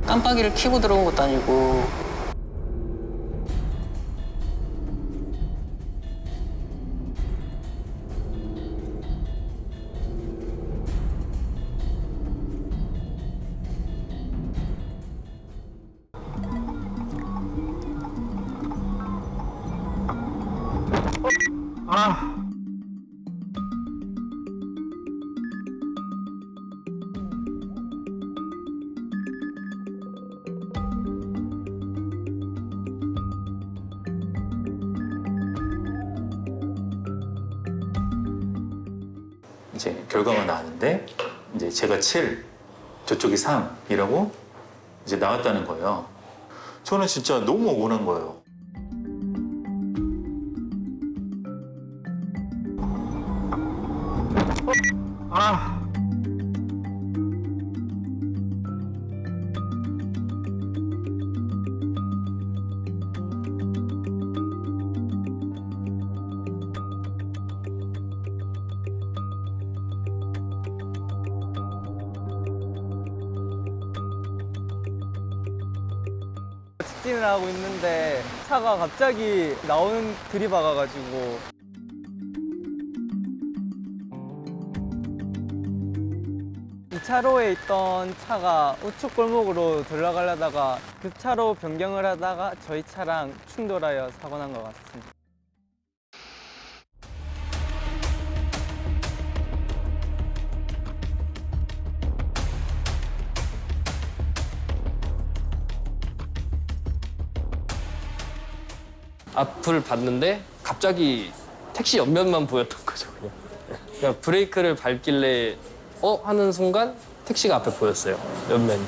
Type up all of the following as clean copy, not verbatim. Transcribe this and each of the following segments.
깜빡이를 켜고 들어온 것도 아니고. 이제 결과가 나왔는데 이제 제가 7, 저쪽이 3이라고 이제 나왔다는 거예요. 저는 진짜 너무 억울한 거예요. 직진을 하고 있는데 차가 갑자기 나오는 들이박아가지고 이 차로에 있던 차가 우측 골목으로 들어가려다가 급차로 변경을 하다가 저희 차랑 충돌하여 사고 난 것 같습니다. 앞을 봤는데 갑자기 택시 옆면만 보였던 거죠. 그냥 브레이크를 밟길래 하는 순간 택시가 앞에 보였어요. 옆면이.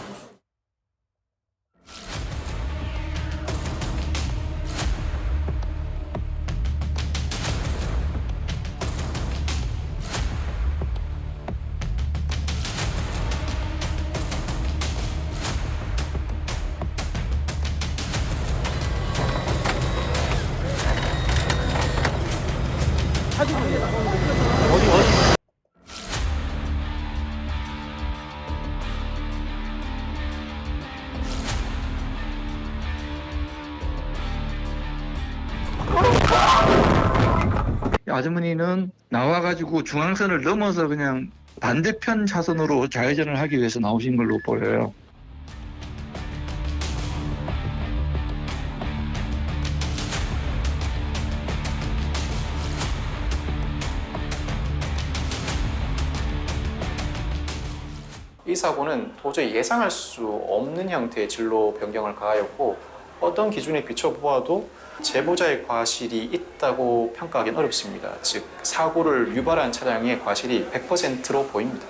아주머니는 나와가지고 중앙선을 넘어서 그냥 반대편 차선으로 좌회전을 하기 위해서 나오신 걸로 보여요. 이 사고는 도저히 예상할 수 없는 형태의 진로 변경을 가하였고 어떤 기준에 비춰보아도 제보자의 과실이 있다고 평가하기는 어렵습니다. 즉 사고를 유발한 차량의 과실이 100%로 보입니다.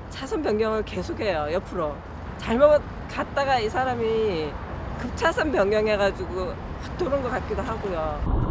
차선 변경을 계속해요. 옆으로 잘못 갔다가 이 사람이 급차선 변경해가지고 확 도는 것 같기도 하고요.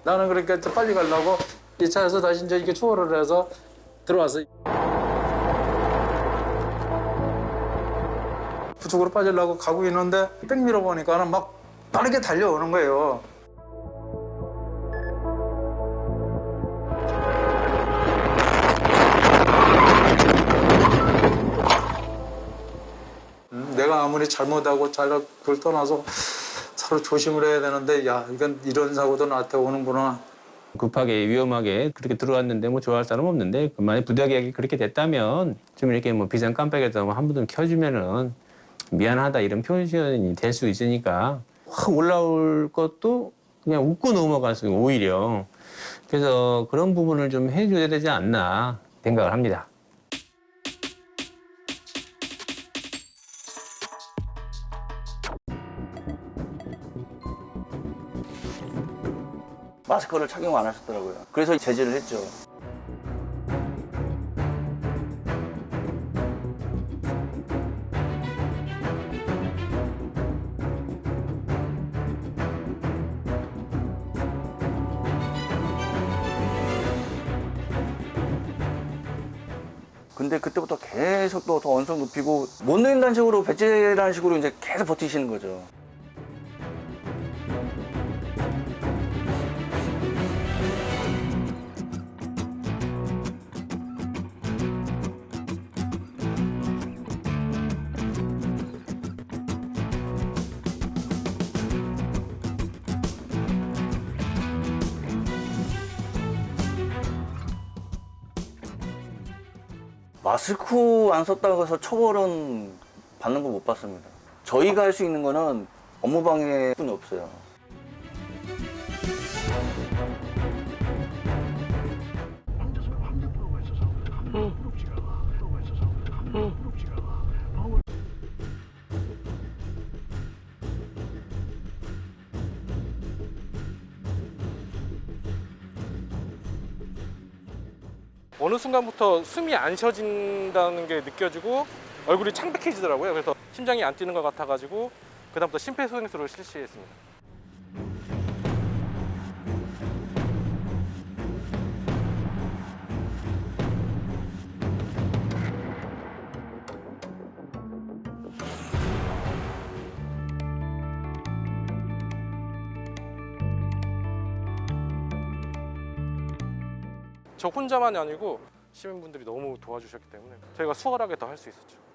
나는 그러니까 빨리 가려고 이 차에서 다시 이제 이게 추월을 해서 들어와서 부축으로 빠지려고 가고 있는데 백 밀어보니까는 막 빠르게 달려오는 거예요. 내가 아무리 잘못하고 그걸 떠나서 서로 조심을 해야 되는데 야 이건 이런 사고도 나한테 오는구나. 급하게 위험하게 그렇게 들어왔는데 뭐 좋아할 사람 없는데 만약 부득이하게 그렇게 됐다면 좀 이렇게 뭐 비상 깜빡이라도 한 번 더 켜주면은 미안하다 이런 표현이 될 수 있으니까 확 올라올 것도 그냥 웃고 넘어갈 수 있고 오히려 그래서 그런 부분을 좀 해줘야 되지 않나 생각을 합니다. 마스크를 착용 안 하셨더라고요. 그래서 제지를 했죠. 근데 그때부터 계속 또 더 언성 높이고 못 내린다는 식으로 배째라는 식으로 이제 계속 버티시는 거죠. 마스크 안 썼다고 해서 처벌은 받는 거 못 봤습니다. 저희가 할 수 있는 거는 업무방해뿐이 없어요. 어느 순간부터 숨이 안 쉬어진다는 게 느껴지고 얼굴이 창백해지더라고요. 그래서 심장이 안 뛰는 것 같아가지고 그다음부터 심폐소생술을 실시했습니다. 저 혼자만이 아니고 시민분들이 너무 도와주셨기 때문에 저희가 수월하게 더 할 수 있었죠.